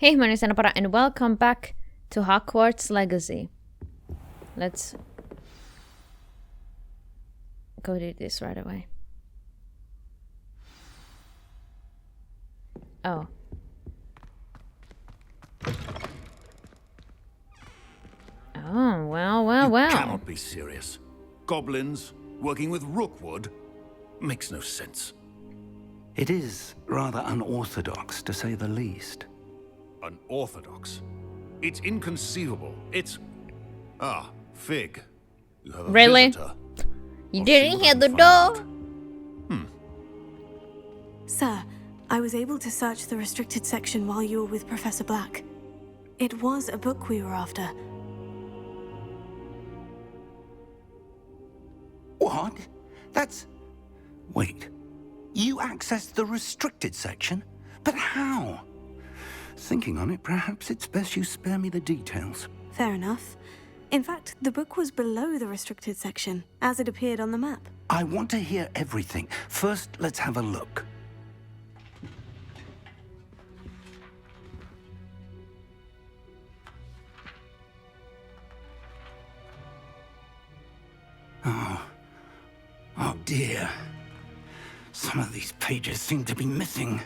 Hey, my name is JennaPara and welcome back to Hogwarts Legacy. Let's go do this right away. Oh. Oh, well. You cannot be serious. Goblins working with Rookwood makes no sense. It is rather unorthodox, to say the least. Unorthodox. It's inconceivable. It's... Ah, Fig. You have a Really? visitor. You I'll didn't see hear what I the can door? find out. Sir, I was able to search the restricted section while you were with Professor Black. It was a book we were after. What? That's... Wait. You accessed the restricted section? But how? Thinking on it, perhaps it's best you spare me the details. Fair enough. In fact, the book was below the restricted section, as it appeared on the map. I want to hear everything. First, let's have a look. Oh dear. Some of these pages seem to be missing.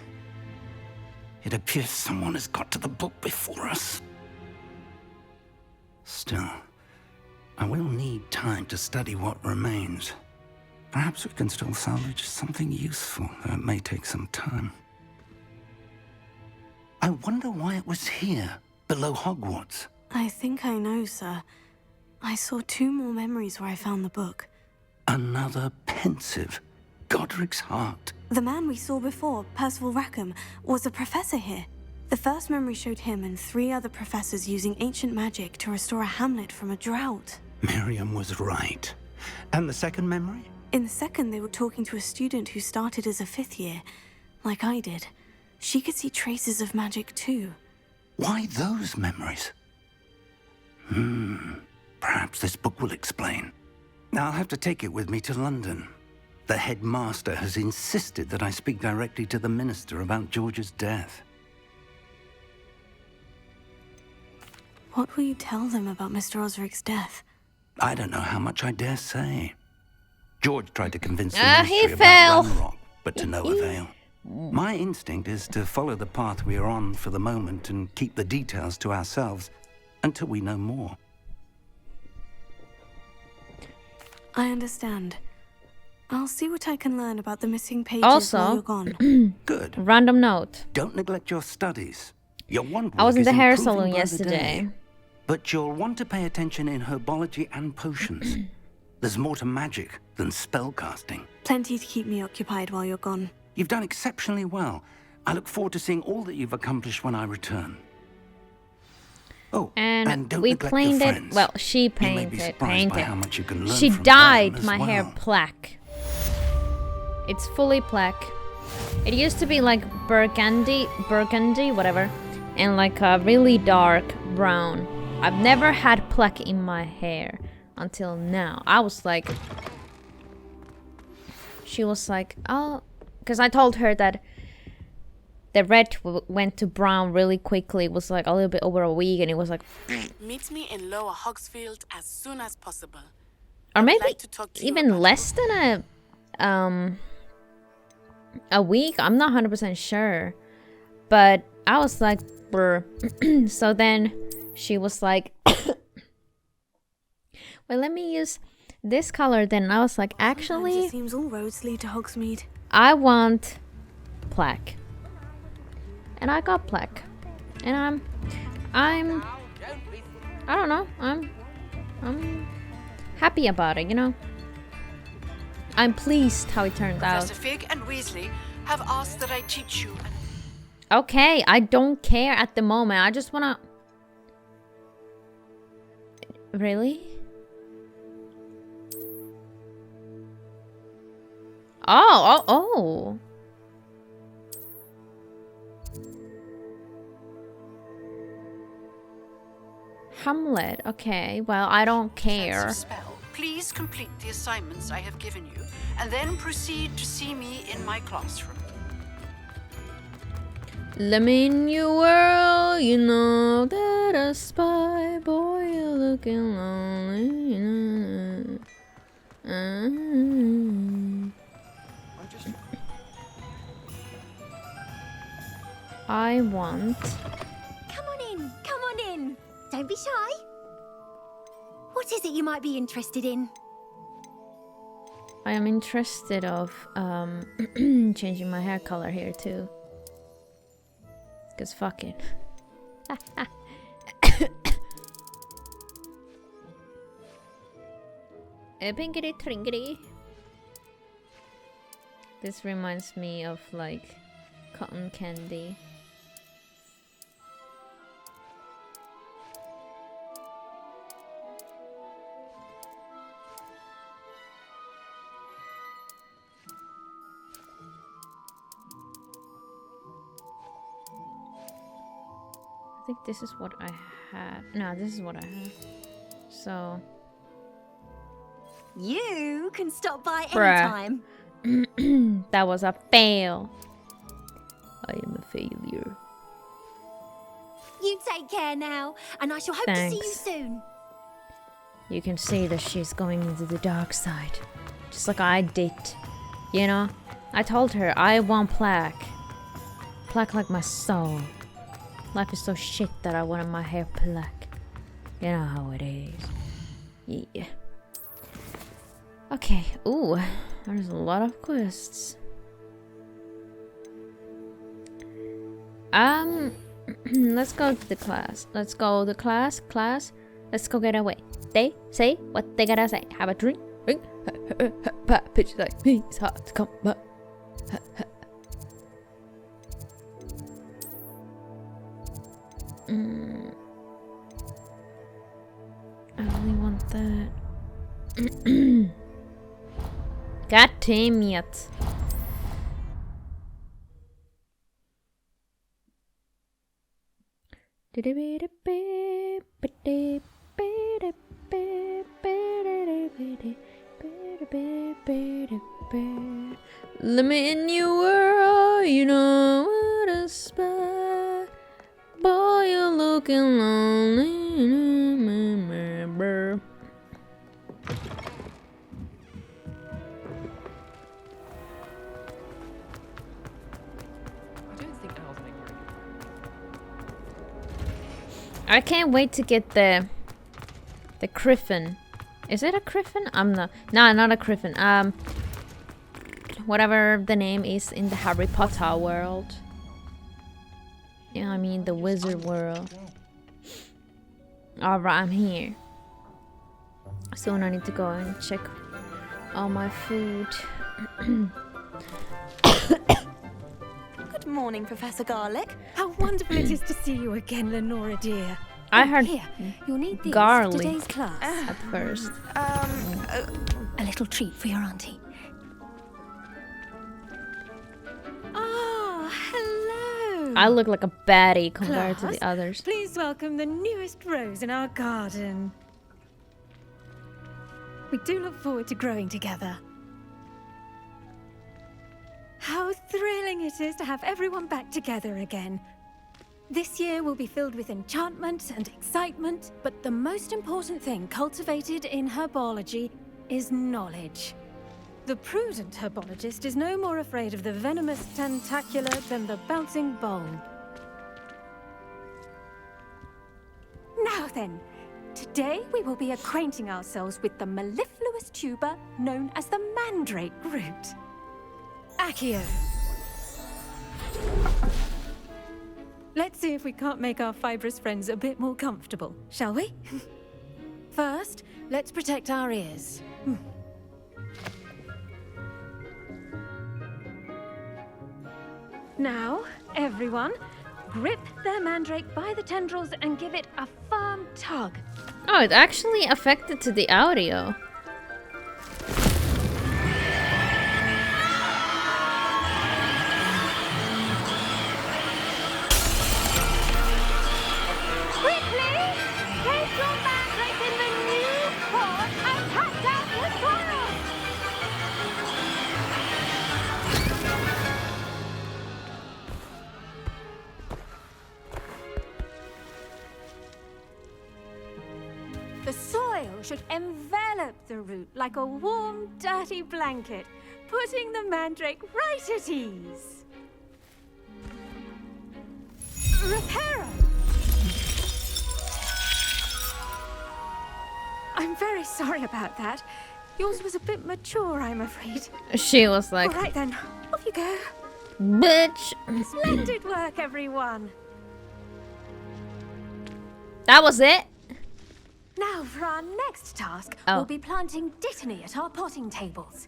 It appears someone has got to the book before us. Still, I will need time to study what remains. Perhaps we can still salvage something useful, though it may take some time. I wonder why it was here, below Hogwarts. I think I know, sir. I saw 2 more memories where I found the book. Another pensive. Godric's heart. The man we saw before, Percival Rackham, was a professor here. The first memory showed him and 3 other professors using ancient magic to restore a hamlet from a drought. Miriam was right. And the second memory? In the second, they were talking to a student who started as a 5th year, like I did. She could see traces of magic too. Why those memories? Perhaps this book will explain. I'll have to take it with me to London. The headmaster has insisted that I speak directly to the minister about George's death. What will you tell them about Mr. Osric's death? I don't know how much I dare say. George tried to convince the he ministry fell. about Ranrock, but to no avail. My instinct is to follow the path we are on for the moment and keep the details to ourselves until we know more. I understand. I'll see what I can learn about the missing pages Also- while you're gone. Good. Random note. Don't neglect your studies. Your wand I was work in is the hair improving salon by the yesterday. day. But you'll want to pay attention in herbology and potions. There's more to magic than spellcasting. Plenty to keep me occupied while you're gone. You've done exceptionally well. I look forward to seeing all that you've accomplished when I return. Oh, And don't we neglect your painted. friends. Well, she You may be painted. surprised by how much you can learn She from them dyed as my hair well. black. It's fully black. It used to be like burgundy, whatever, and like a really dark brown. I've never had black in my hair until now. I was like, she was like, oh, because I told her that the red went to brown really quickly. It was like a little bit over a week, and it was like, Meet me in Lower Hogsfield as soon as possible. or would maybe like to talk to you even about less than a week. I'm not 100% sure, but I was like, brr. So then she was like, well, let me use this color then. I was like, Sometimes actually, it seems all roads lead to Hogsmeade. I want black, and I got black, and I don't know, I'm happy about it, you know. I'm pleased how it turned out. Professor Fig and Weasley have asked that I teach you. Okay, I don't care at the moment. I just wanna... Really? Oh. Hamlet. Okay, well, I don't care. Spell. Please complete the assignments I have given you, and then proceed to see me in my classroom. Let me in your world, you know that a spy boy, you're looking lonely. I want. Come on in, come on in. Don't be shy. What is it you might be interested in? I am interested of changing my hair color here too. Cause fuck it. Pinkity trinkity. This reminds me of like cotton candy. I think this is what I had. No, this is what I have. So. You can stop by Bruh. anytime. That was a fail. I am a failure. You take care now, and I shall hope to see you Thanks. soon. You can see that she's going into the dark side. Just like I did. You know? I told her I want plaque. Plaque like my soul. Life is so shit that I wanted my hair black. You know how it is. Yeah. Okay. Ooh, there's a lot of quests. Let's go to the class. Let's go to class. Let's go get away. They say what they gotta say. Have a drink. Pitch like me. It's hard to come up. I only want that. God damn it. Let me in your world, you know what a spy. Boy, you're looking lonely. I can't wait to get the griffin. Is it a griffin? I'm not. No, not a griffin. Whatever the name is in the Harry Potter world. Yeah, I mean the wizard world. Alright, I'm here. Soon I need to go and check all my food. Good morning, Professor Garlic. How wonderful it is to see you again, Lenora dear. I heard Here, you'll need these garlic for today's class. at first. A little treat for your auntie. Ah, hello. I look like a baddie compared to Class, the others. Please welcome the newest rose in our garden. We do look forward to growing together. How thrilling it is to have everyone back together again. This year will be filled with enchantment and excitement, but the most important thing cultivated in herbology is knowledge. The prudent herbologist is no more afraid of the venomous tentacular than the bouncing bulb. Now then, today we will be acquainting ourselves with the mellifluous tuber known as the mandrake root. Accio. Let's see if we can't make our fibrous friends a bit more comfortable, shall we? First, let's protect our ears. Now, everyone, grip their mandrake by the tendrils and give it a firm tug. Oh, it actually affected to the audio. Quickly, take your mandrake in the new pot and cut down the soil. The soil should envelop the root like a warm, dirty blanket, putting the mandrake right at ease. Reparo! I'm very sorry about that. Yours was a bit mature, I'm afraid. She was like, All right then, off you go. bitch. Splendid work, everyone. That was it? Now for our next task, Oh. we'll be planting dittany at our potting tables.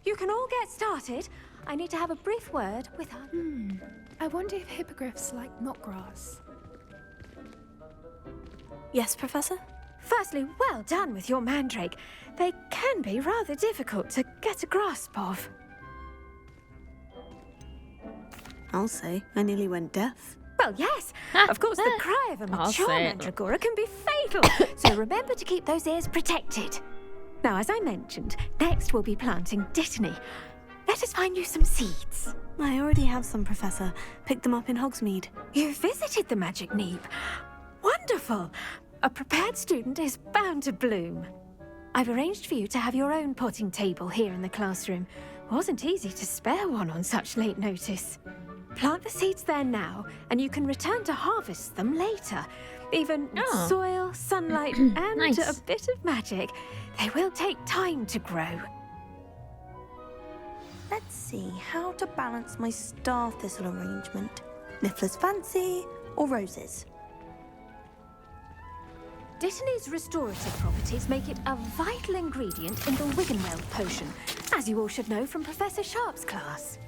You can all get started. I need to have a brief word with our... I wonder if hippogriffs like knotgrass. Yes, Professor? Firstly, well done with your mandrake. They can be rather difficult to get a grasp of. I'll say, I nearly went deaf. Well, yes. Of course, the cry of a I'll mature say it. mandragora can be fatal, so remember to keep those ears protected. Now, as I mentioned, next we'll be planting dittany. Let us find you some seeds. I already have some, Professor. Picked them up in Hogsmeade. You visited the Magic Neep. Wonderful. A prepared student is bound to bloom. I've arranged for you to have your own potting table here in the classroom. Wasn't easy to spare one on such late notice. Plant the seeds there now, and you can return to harvest them later. Even with Oh. soil, sunlight, and Nice. a bit of magic, they will take time to grow. Let's see how to balance my star thistle arrangement. Niffler's fancy or roses? Dittany's restorative properties make it a vital ingredient in the Wiggenweld potion, as you all should know from Professor Sharp's class.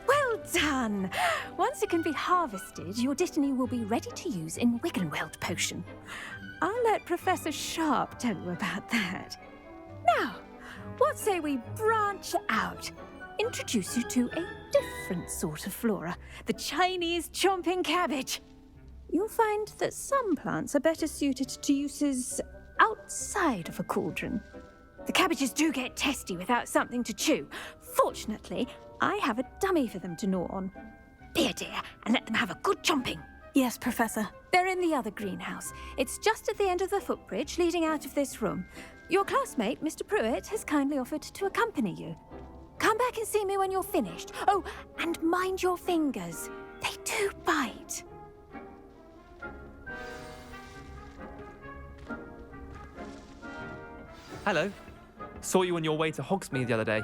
Well done! Once it can be harvested, your dittany will be ready to use in Wiggenweld potion. I'll let Professor Sharp tell you about that. Now, what say we branch out? Introduce you to a different sort of flora, the Chinese chomping cabbage. You'll find that some plants are better suited to uses outside of a cauldron. The cabbages do get testy without something to chew. Fortunately, I have a dummy for them to gnaw on. Be a dear and let them have a good chomping. Yes, Professor. They're in the other greenhouse. It's just at the end of the footbridge leading out of this room. Your classmate, Mr. Pruitt, has kindly offered to accompany you. Come back and see me when you're finished. Oh, and mind your fingers. They do bite. Hello. Saw you on your way to Hogsmeade the other day.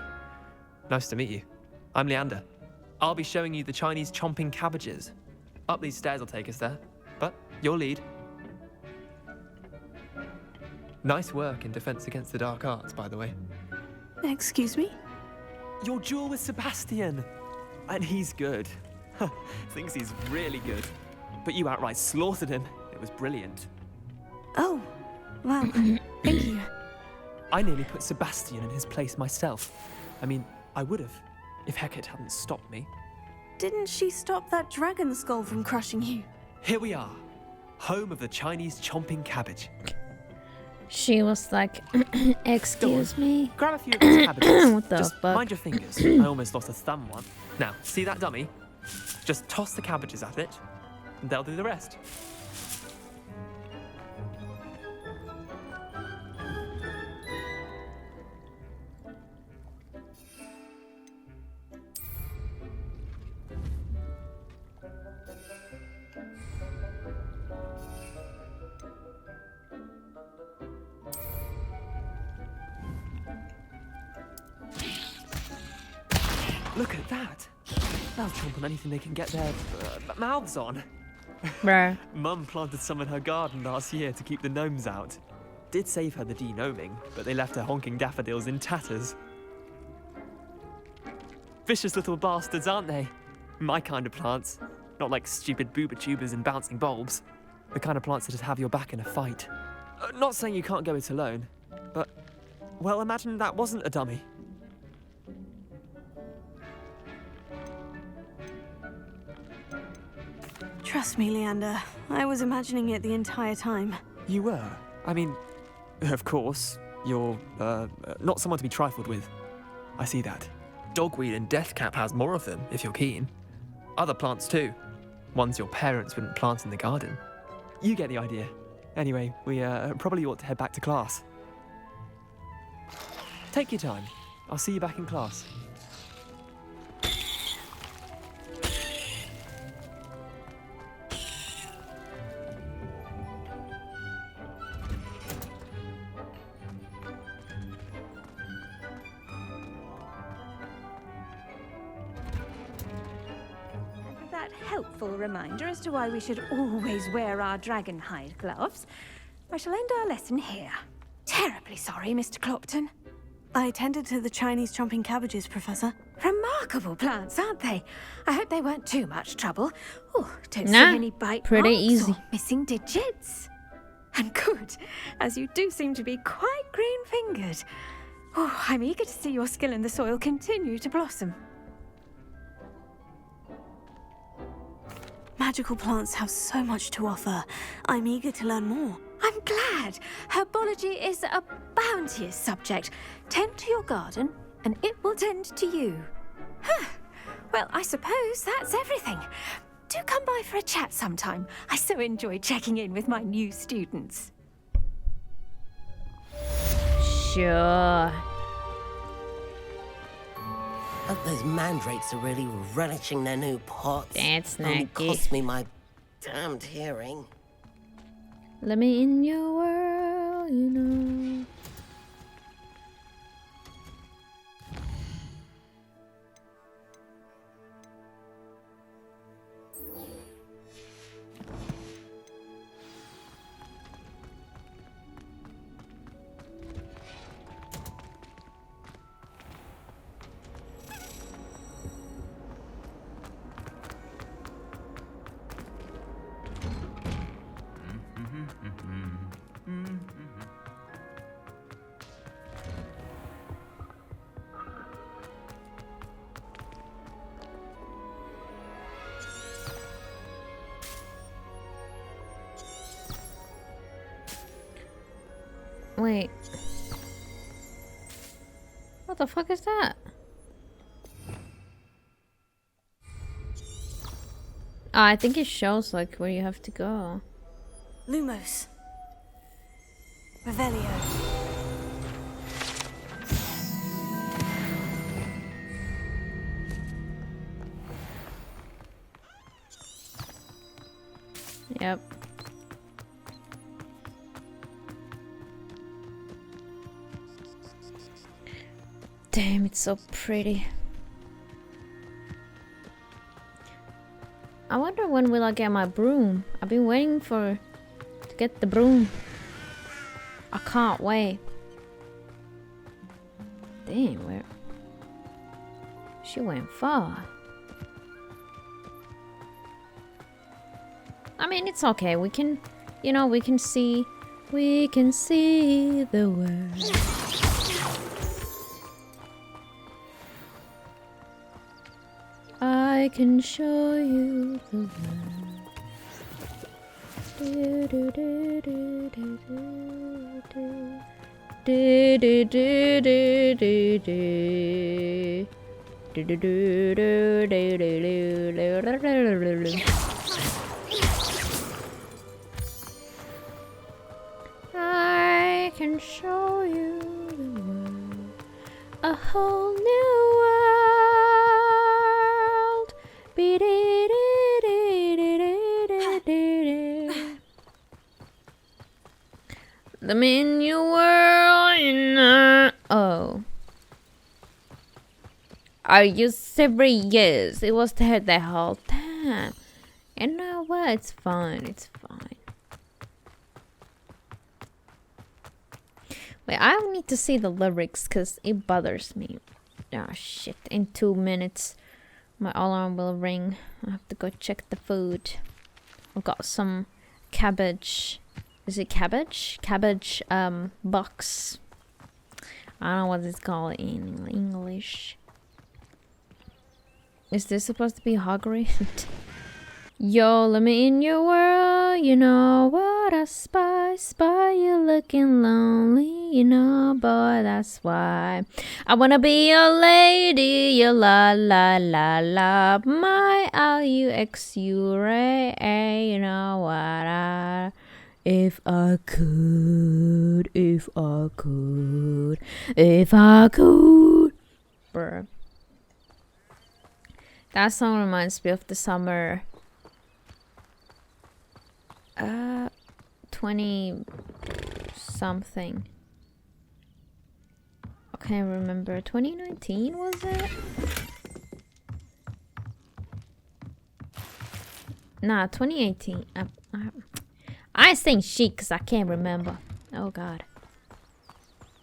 Nice to meet you. I'm Leander. I'll be showing you the Chinese chomping cabbages. Up these stairs will take us there, but you'll lead. Nice work in Defense Against the Dark Arts, by the way. Excuse me? Your duel with Sebastian. And he's good. Thinks he's really good. But you outright slaughtered him. It was brilliant. Oh, well, thank you. I nearly put Sebastian in his place myself. I mean, I would have, if Hecate hadn't stopped me. Didn't she stop that dragon skull from crushing you? Here we are, home of the Chinese chomping cabbage. She was like, excuse me. Grab a few of these cabbages. What the Just fuck? mind your fingers. I almost lost a thumb one. Now, see that dummy? Just toss the cabbages at it, and they'll do the rest. Look at that. They'll chomp on anything they can get their mouths on. Bruh. Mum planted some in her garden last year to keep the gnomes out. Did save her the de-gnoming, but they left her honking daffodils in tatters. Vicious little bastards, aren't they? My kind of plants. Not like stupid booba tubers and bouncing bulbs. The kind of plants that'd have your back in a fight. Not saying you can't go it alone, but, well, imagine that wasn't a dummy. Trust me, Leander. I was imagining it the entire time. You were? I mean, of course, you're, not someone to be trifled with. I see that. Dogweed and deathcap has more of them, if you're keen. Other plants too. Ones your parents wouldn't plant in the garden. You get the idea. Anyway, we probably ought to head back to class. Take your time. I'll see you back in class. That helpful reminder as to why we should always wear our dragon hide gloves, I shall end our lesson here. Terribly sorry, Mr. Clopton. I tended to the Chinese chomping cabbages, Professor. Remarkable plants, aren't they? I hope they weren't too much trouble. Oh, don't see Nah, any bite pretty marks easy. or missing digits. And good, as you do seem to be quite green-fingered. Oh, I'm eager to see your skill in the soil continue to blossom. Magical plants have so much to offer. I'm eager to learn more. I'm glad. Herbology is a bounteous subject. Tend to your garden, and it will tend to you. Huh. Well, I suppose that's everything. Do come by for a chat sometime. I so enjoy checking in with my new students. Sure. Hope those mandrakes are really relishing their new pots. That's Only not cost good. me my damned hearing. Let me in your world, you know. Wait. What the fuck is that? Oh, I think it shows like where you have to go. Lumos. Revelio. Yep. Damn, it's so pretty. I wonder when will I get my broom. I've been waiting to get the broom. I can't wait. Damn, where? She went far. I mean, it's okay. We can, you know, we can see the world. I can show you the world. Do, do, do, do, do, do, do, do, do, do, do, do. Do, do, do, do, do, do, do, do, do. I can show you the world, a whole new world. The menu world, you know. Oh. Are you serious? It was there the whole time. You know what? It's fine. It's fine. Wait, I need to see the lyrics because it bothers me. Ah, shit. In 2 minutes, my alarm will ring. I have to go check the food. I've got some cabbage. Is it cabbage? Cabbage, box. I don't know what it's called in English. Is this supposed to be Hogwarts? Yo, let me in your world. You know what I spy. Spy you looking lonely. You know, boy, that's why I wanna be your lady. Your la la la la. My Luxury. You know what I. If I could, if I could, if I could. Bruh. That song reminds me of the summer 20 something. I can't remember. 2019 was it? Nah, 2018. I saying shit because I can't remember. Oh god.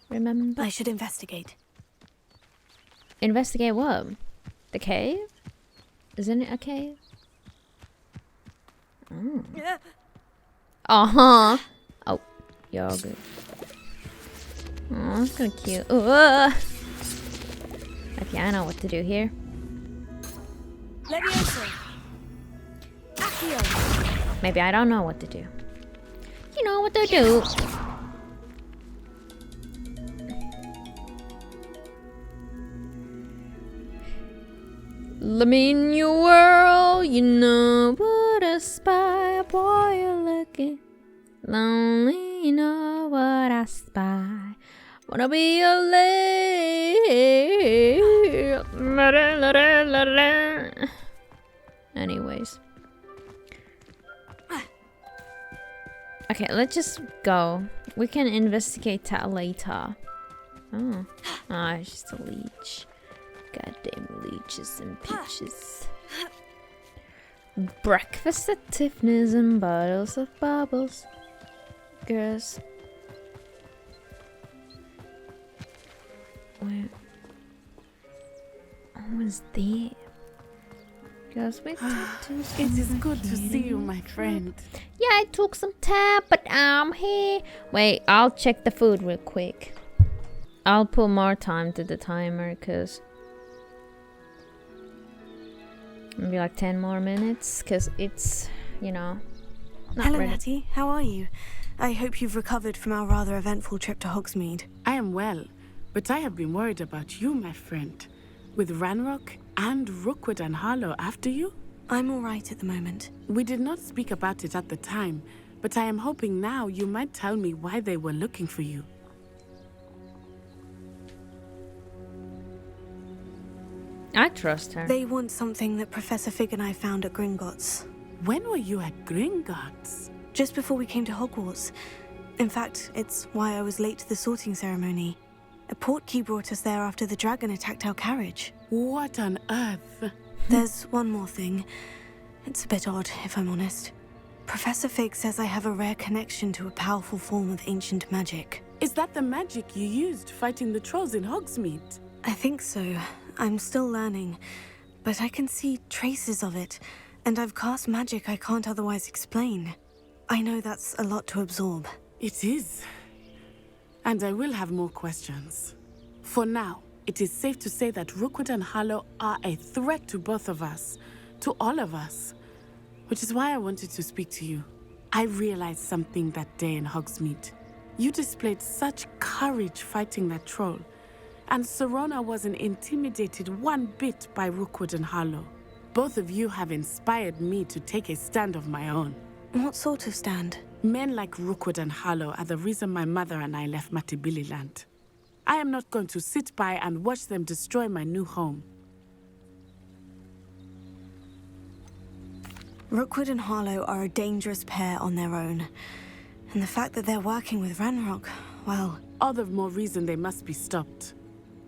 Remember? I should investigate. Investigate what? The cave? Isn't it a cave? Mm. Uh-huh. Oh, you're good. Oh, that's kind of cute. Ugh. Okay, I know what to do here. Maybe I don't know what to do. You know what to do. Let me in your world, you know what I spy. Boy, you're looking lonely, you know what I spy. Wanna be your lady. Anyways. Okay, let's just go. We can investigate that later. Oh. Ah, it's just a leech. Goddamn leeches and peaches. Breakfast at Tiffany's and bottles of bubbles. Girls. Where? Oh, is there? Girls, we talked to It is good to see you, my friend. Yeah, it took some time, but I'm here. Wait, I'll check the food real quick. I'll put more time to the timer, cause maybe like 10 more minutes, cause it's, you know, not Hello, ready. Natty. How are you? I hope you've recovered from our rather eventful trip to Hogsmeade. I am well, but I have been worried about you, my friend. With Ranrock and Rookwood and Harlow after you? I'm all right at the moment. We did not speak about it at the time, but I am hoping now you might tell me why they were looking for you. I trust her. They want something that Professor Fig and I found at Gringotts. When were you at Gringotts? Just before we came to Hogwarts. In fact, it's why I was late to the sorting ceremony. A portkey brought us there after the dragon attacked our carriage. What on earth? There's one more thing. It's a bit odd, if I'm honest. Professor Fig says I have a rare connection to a powerful form of ancient magic. Is that the magic you used fighting the trolls in Hogsmeade? I think so. I'm still learning, but I can see traces of it, and I've cast magic I can't otherwise explain. I know that's a lot to absorb. It is. And I will have more questions. For now, it is safe to say that Rookwood and Harlow are a threat to both of us, to all of us. Which is why I wanted to speak to you. I realized something that day in Hogsmeade. You displayed such courage fighting that troll. And Serona wasn't intimidated one bit by Rookwood and Harlow. Both of you have inspired me to take a stand of my own. What sort of stand? Men like Rookwood and Harlow are the reason my mother and I left Matibili land. I am not going to sit by and watch them destroy my new home. Rookwood and Harlow are a dangerous pair on their own. And the fact that they're working with Ranrock, well... All the more reason they must be stopped.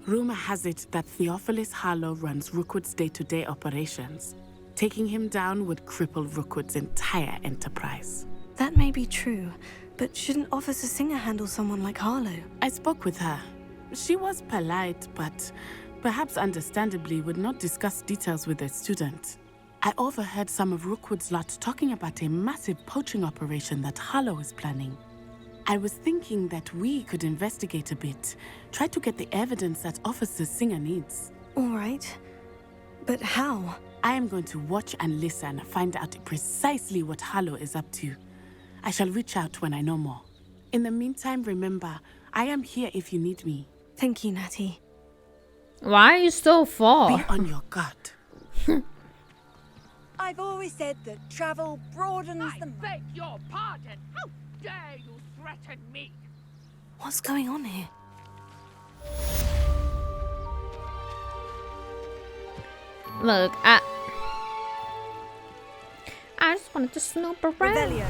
Rumor has it that Theophilus Harlow runs Rookwood's day-to-day operations. Taking him down would cripple Rookwood's entire enterprise. That may be true, but shouldn't Officer Singer handle someone like Harlow? I spoke with her. She was polite, but perhaps understandably would not discuss details with a student. I overheard some of Rookwood's lot talking about a massive poaching operation that Harlow is planning. I was thinking that we could investigate a bit, try to get the evidence that Officer Singer needs. All right. But how? I am going to watch and listen, find out precisely what Harlow is up to. I shall reach out when I know more. In the meantime, remember, I am here if you need me. Thank you, Natty. Why are you so far? Be on your guard. I've always said that travel broadens the... beg your pardon. dare you threaten me? What's going on here? Look, I just wanted to snoop around. Revelio.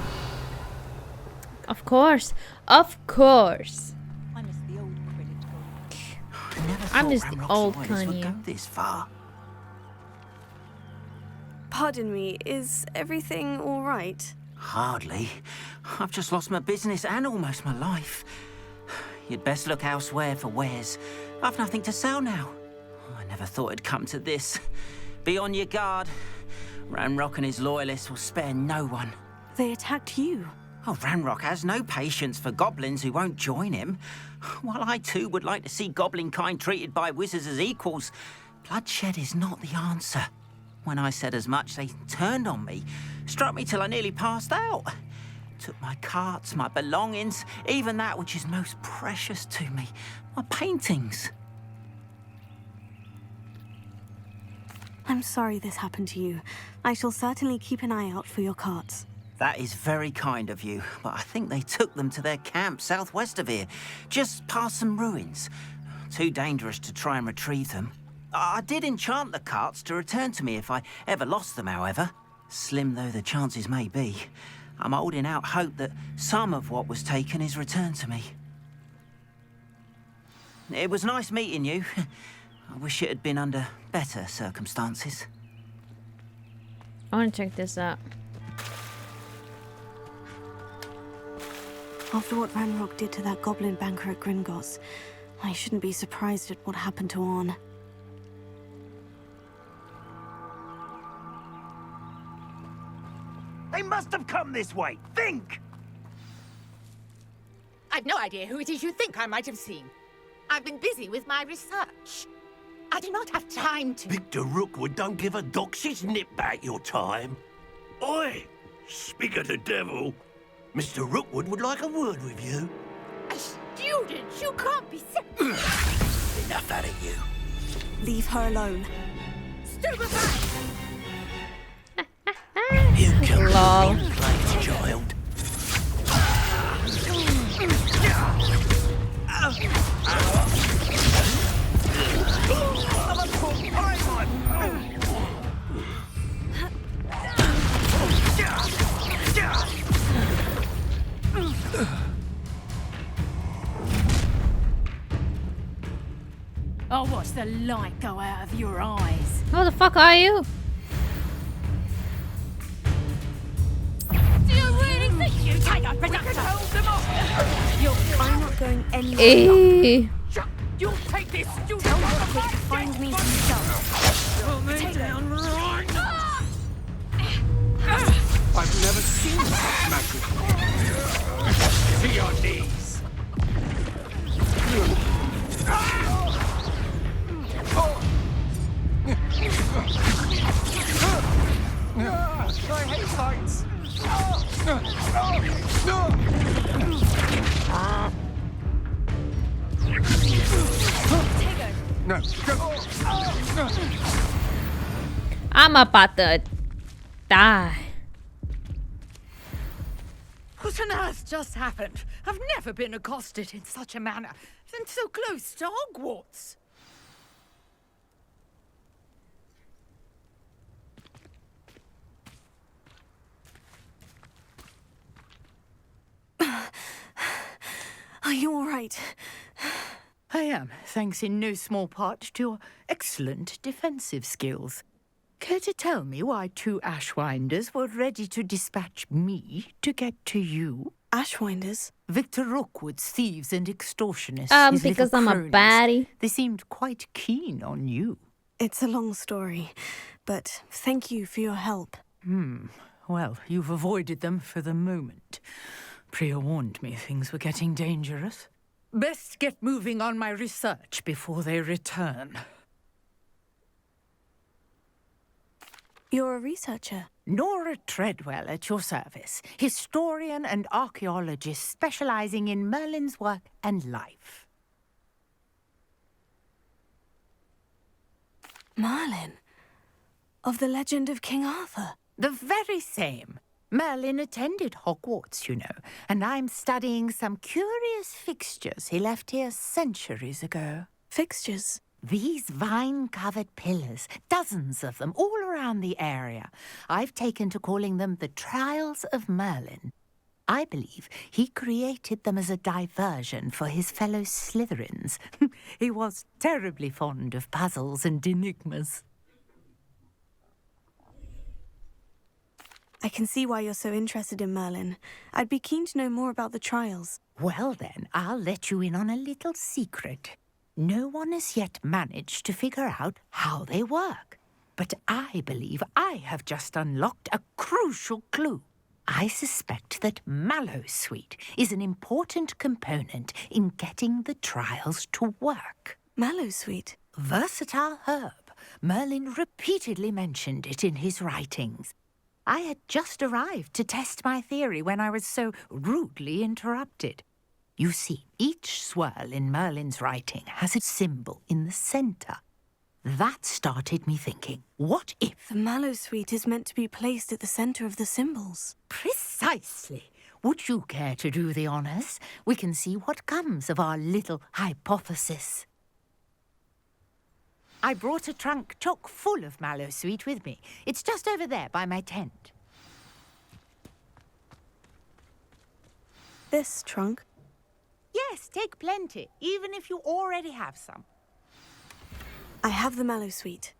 Of course. Of course. I miss the old credit card. I miss the old would Kanye. go this far. Pardon me, is everything all right? Hardly. I've just lost my business and almost my life. You'd best look elsewhere for wares. I've nothing to sell now. I never thought it'd come to this. Be on your guard. Ranrock and his loyalists will spare no one. They attacked you. Oh, Ranrock has no patience for goblins who won't join him. While I too would like to see goblin kind treated by wizards as equals, bloodshed is not the answer. When I said as much, they turned on me, struck me till I nearly passed out. Took my carts, my belongings, even that which is most precious to me, my paintings. I'm sorry this happened to you. I shall certainly keep an eye out for your carts. That is very kind of you, but I think they took them to their camp southwest of here, just past some ruins. Too dangerous to try and retrieve them. I did enchant the carts to return to me if I ever lost them, however. Slim though the chances may be, I'm holding out hope that some of what was taken is returned to me. It was nice meeting you. I wish it had been under better circumstances. I want to check this out. After what Ranrock did to that goblin banker at Gringotts, I shouldn't be surprised at what happened to Orn. They must have come this way. Think! I've no idea who it is you think I might have seen. I've been busy with my research. I do not have time to... Victor Rookwood don't give a doxy's nip back your time. Oi! Speak of the devil. Mr. Rookwood would like a word with you. A student? You can't be serious. Enough out of you. Leave her alone. Stupefy! You killed the Lol. wrong place, child. I'll watch the light go out of your eyes. Who the fuck are you? Do you really think you take a production? Hold them off! I'm not going anywhere. You'll take this student Tell off Rookwood to find me himself. Pull me down right. I've never seen such magic. To your knees. I hate fights. No. I'm about to die. What on earth just happened? I've never been accosted in such a manner, and so close to Hogwarts. Are you all right? I am, thanks in no small part to your excellent defensive skills. Care to tell me why two Ashwinders were ready to dispatch me to get to you? Ashwinders? Victor Rookwood's thieves and extortionists. his Because little I'm a cronies. baddie. They seemed quite keen on you. It's a long story, but thank you for your help. Well, you've avoided them for the moment. Priya warned me things were getting dangerous. Best get moving on my research before they return. You're a researcher. Nora Treadwell at your service, historian and archaeologist specializing in Merlin's work and life. Merlin? Of the legend of King Arthur? The very same. Merlin attended Hogwarts, you know, and I'm studying some curious fixtures he left here centuries ago. Fixtures? These vine-covered pillars, dozens of them, all around the area. I've taken to calling them the Trials of Merlin. I believe he created them as a diversion for his fellow Slytherins. He was terribly fond of puzzles and enigmas. I can see why you're so interested in Merlin. I'd be keen to know more about the trials. Well then, I'll let you in on a little secret. No one has yet managed to figure out how they work. But I believe I have just unlocked a crucial clue. I suspect that Mallowsweet is an important component in getting the trials to work. Mallowsweet? Versatile herb. Merlin repeatedly mentioned it in his writings. I had just arrived to test my theory when I was so rudely interrupted. You see, each swirl in Merlin's writing has a symbol in the centre. That started me thinking, what if... The Mallowsweet is meant to be placed at the centre of the symbols. Precisely. Would you care to do the honours? We can see what comes of our little hypothesis. I brought a trunk chock full of Mallowsweet with me. It's just over there by my tent. This trunk? Yes, take plenty, even if you already have some. I have the Mallowsweet.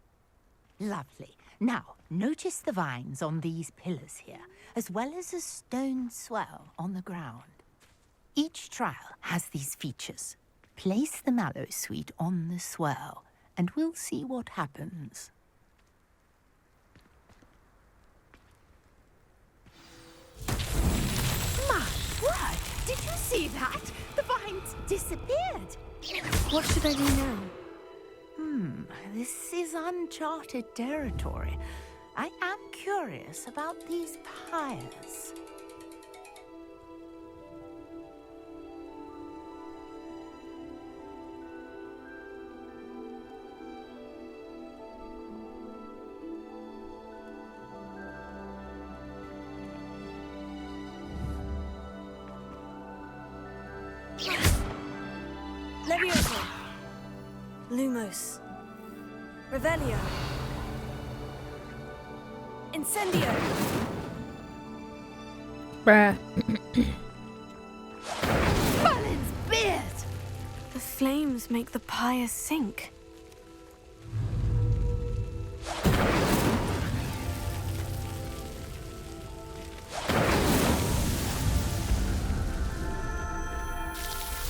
Lovely. Now, notice the vines on these pillars here, as well as a stone swell on the ground. Each trial has these features. Place the Mallowsweet on the swirl, and we'll see what happens. My word! Did you see that? The vines disappeared. What should I do now? This is uncharted territory. I am curious about these pyres. Leviosa! Lumos. Revelio. Incendio. Bruh. Merlin's beard! The flames make the pyre sink.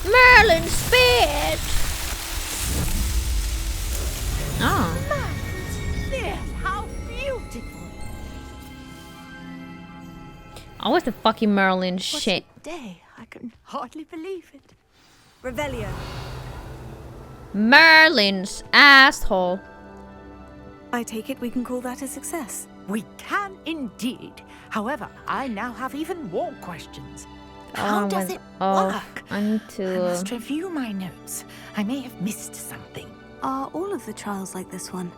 Merlin's beard! Oh. Merlin's beard! How beautiful! Oh, what's the fucking Merlin shit? What a day! I can hardly believe it. Revelio. Merlin's asshole. I take it we can call that a success. We can indeed. However, I now have even more questions. How does it work? I need to... I must review my notes. I may have missed something. Are all of the trials like this one?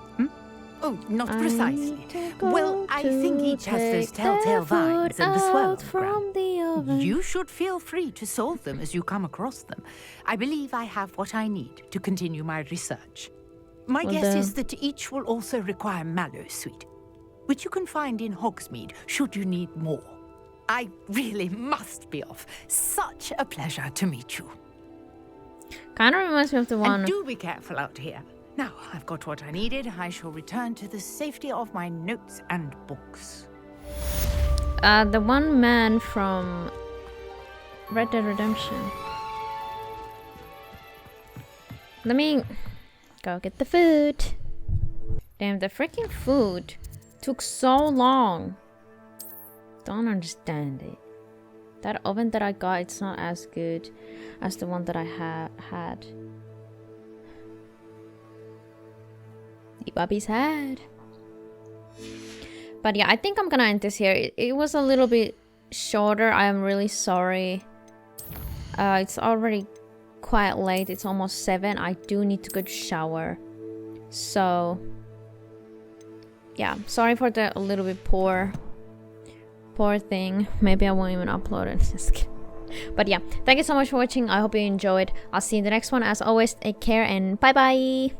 Oh, not precisely. Well, I think each has those telltale vines and the swirl from the oven. You should feel free to solve them as you come across them. I believe I have what I need to continue my research. My guess is that each will also require Mallowsweet, which you can find in Hogsmeade should you need more. I really must be off. Such a pleasure to meet you. Kind of reminds me of the one... And do be careful out here. Now, I've got what I needed. I shall return to the safety of my notes and books. The one man from Red Dead Redemption. Let me go get the food. Damn, the freaking food took so long. Don't understand it. That oven that I got, it's not as good as the one that I had. Bobby's head. But yeah, I think I'm gonna end this here. It was a little bit shorter. I am really sorry. It's already quite late. It's almost 7. I do need to go shower. So yeah, sorry for the a little bit poor Poor thing. Maybe I won't even upload it. Just kidding. But yeah, thank you so much for watching. I hope you enjoyed. I'll see you in the next one. As always, take care and bye bye.